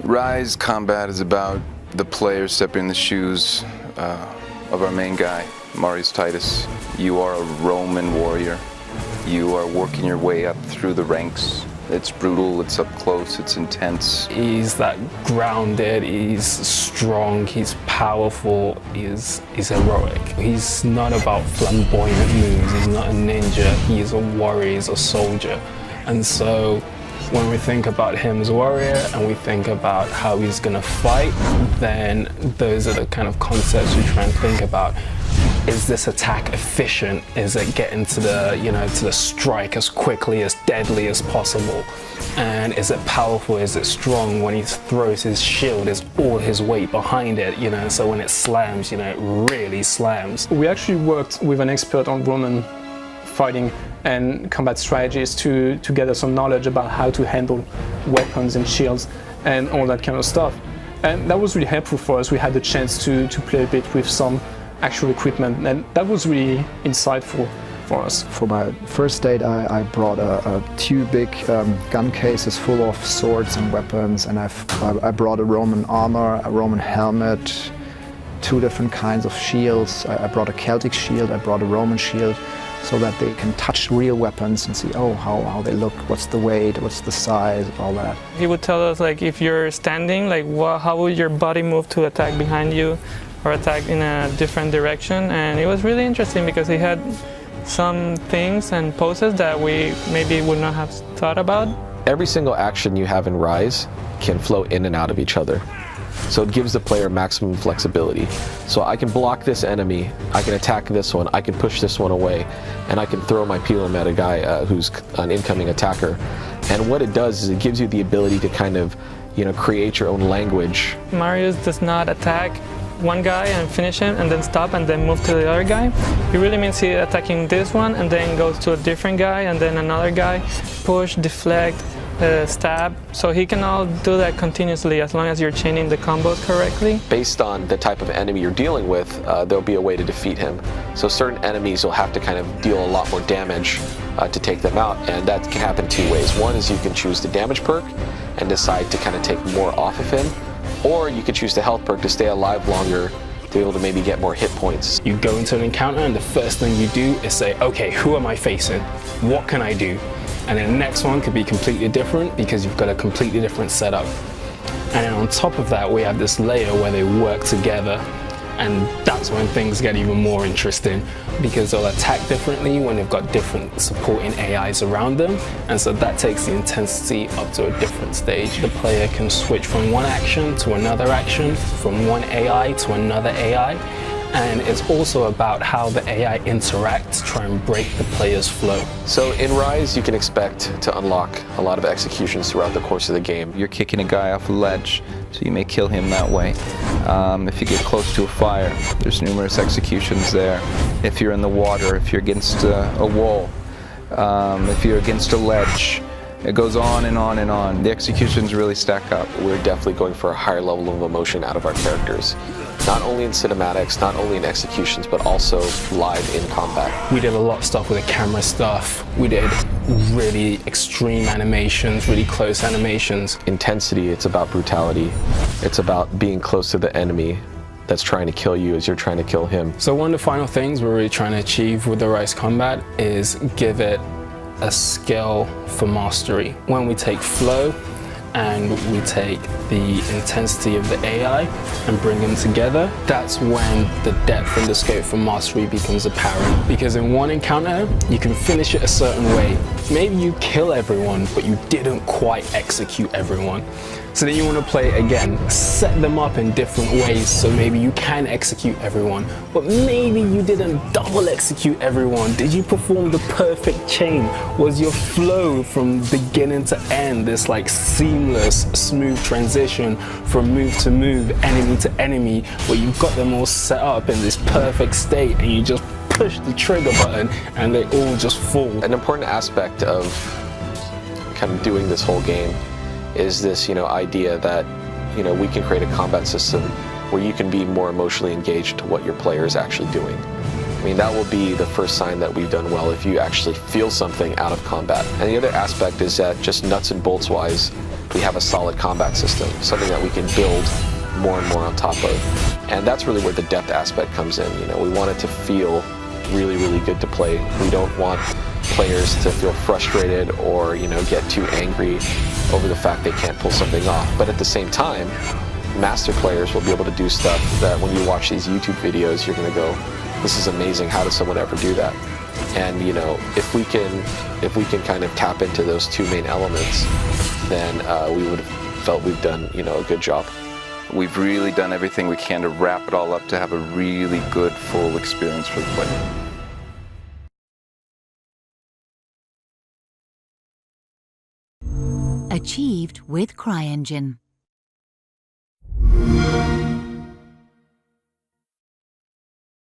Ryse combat is about the player stepping in the shoes of our main guy, Marius Titus. You are a Roman warrior. You are working your way up through the ranks. It's brutal, it's up close, it's intense. He's that grounded, he's strong, he's powerful, he's heroic. He's not about flamboyant moves, he's not a ninja, he's a warrior, he's a soldier. And so when we think about him as a warrior and we think about how he's gonna fight, then those are the kind of concepts we try and think about. Is this attack efficient? Is it getting to the, to the strike as quickly, as deadly as possible? And is it powerful? Is it strong? When he throws his shield, is all his weight behind it, so when it slams, it really slams. We actually worked with an expert on Roman fighting and combat strategies to gather some knowledge about how to handle weapons and shields and all that kind of stuff. And that was really helpful for us. We had the chance to play a bit with some actual equipment, and that was really insightful for us. For my first date, I brought two big gun cases full of swords and weapons, and I brought a Roman armor, a Roman helmet, two different kinds of shields. I brought a Celtic shield, I brought a Roman shield, so that they can touch real weapons and see, how they look, what's the weight, what's the size, all that. He would tell us, if you're standing, how would your body move to attack behind you or attack in a different direction. And it was really interesting because he had some things and poses that we maybe would not have thought about. Every single action you have in Ryse can flow in and out of each other. So it gives the player maximum flexibility. So I can block this enemy, I can attack this one, I can push this one away, and I can throw my pilum at a guy who's an incoming attacker. And what it does is it gives you the ability to kind of, create your own language. Marius does not attack one guy and finish him and then stop and then move to the other guy. It really means he's attacking this one and then goes to a different guy and then another guy, push, deflect, stab. So he can all do that continuously as long as you're chaining the combos correctly. Based on the type of enemy you're dealing with, there'll be a way to defeat him. So certain enemies will have to kind of deal a lot more damage to take them out, and that can happen two ways. One is you can choose the damage perk and decide to kind of take more off of him, or you could choose the health perk to stay alive longer, to be able to maybe get more hit points. You go into an encounter and the first thing you do is say, okay, who am I facing? What can I do? And then the next one could be completely different because you've got a completely different setup. And then on top of that, we have this layer where they work together. And that's when things get even more interesting because they'll attack differently when they've got different supporting AIs around them. And so that takes the intensity up to a different stage. The player can switch from one action to another action, from one AI to another AI. And it's also about how the AI interacts to try and break the player's flow. So in Ryse, you can expect to unlock a lot of executions throughout the course of the game. You're kicking a guy off a ledge, so you may kill him that way. If you get close to a fire, there's numerous executions there. If you're in the water, if you're against a wall, if you're against a ledge, it goes on and on and on. The executions really stack up. We're definitely going for a higher level of emotion out of our characters. Not only in cinematics, not only in executions, but also live in combat. We did a lot of stuff with the camera stuff. We did really extreme animations, really close animations. Intensity, it's about brutality. It's about being close to the enemy that's trying to kill you as you're trying to kill him. So one of the final things we're really trying to achieve with the Ryse combat is give it a skill for mastery. When we take flow and we take the intensity of the AI and bring them together, that's when the depth and the scope for mastery becomes apparent. Because in one encounter, you can finish it a certain way. Maybe you kill everyone, but you didn't quite execute everyone. So then you want to play again, set them up in different ways so maybe you can execute everyone, but maybe you didn't double execute everyone. Did you perform the perfect chain? Was your flow from beginning to end this seamless, smooth transition from move to move, enemy to enemy, where you've got them all set up in this perfect state and you just push the trigger button and they all just fall. An important aspect of kind of doing this whole game is this, idea that, we can create a combat system where you can be more emotionally engaged to what your player is actually doing. I mean, that will be the first sign that we've done well if you actually feel something out of combat. And the other aspect is that just nuts and bolts wise, we have a solid combat system, something that we can build more and more on top of. And that's really where the depth aspect comes in. You know, we want it to feel really, really good to play. We don't want players to feel frustrated or, you know, get too angry over the fact they can't pull something off. But at the same time, master players will be able to do stuff that when you watch these YouTube videos, you're going to go, this is amazing, how does someone ever do that? And, you know, if we can kind of tap into those two main elements, then we would have felt we've done, you know, a good job. We've really done everything we can to wrap it all up to have a really good, full experience for the player. Achieved with CryEngine.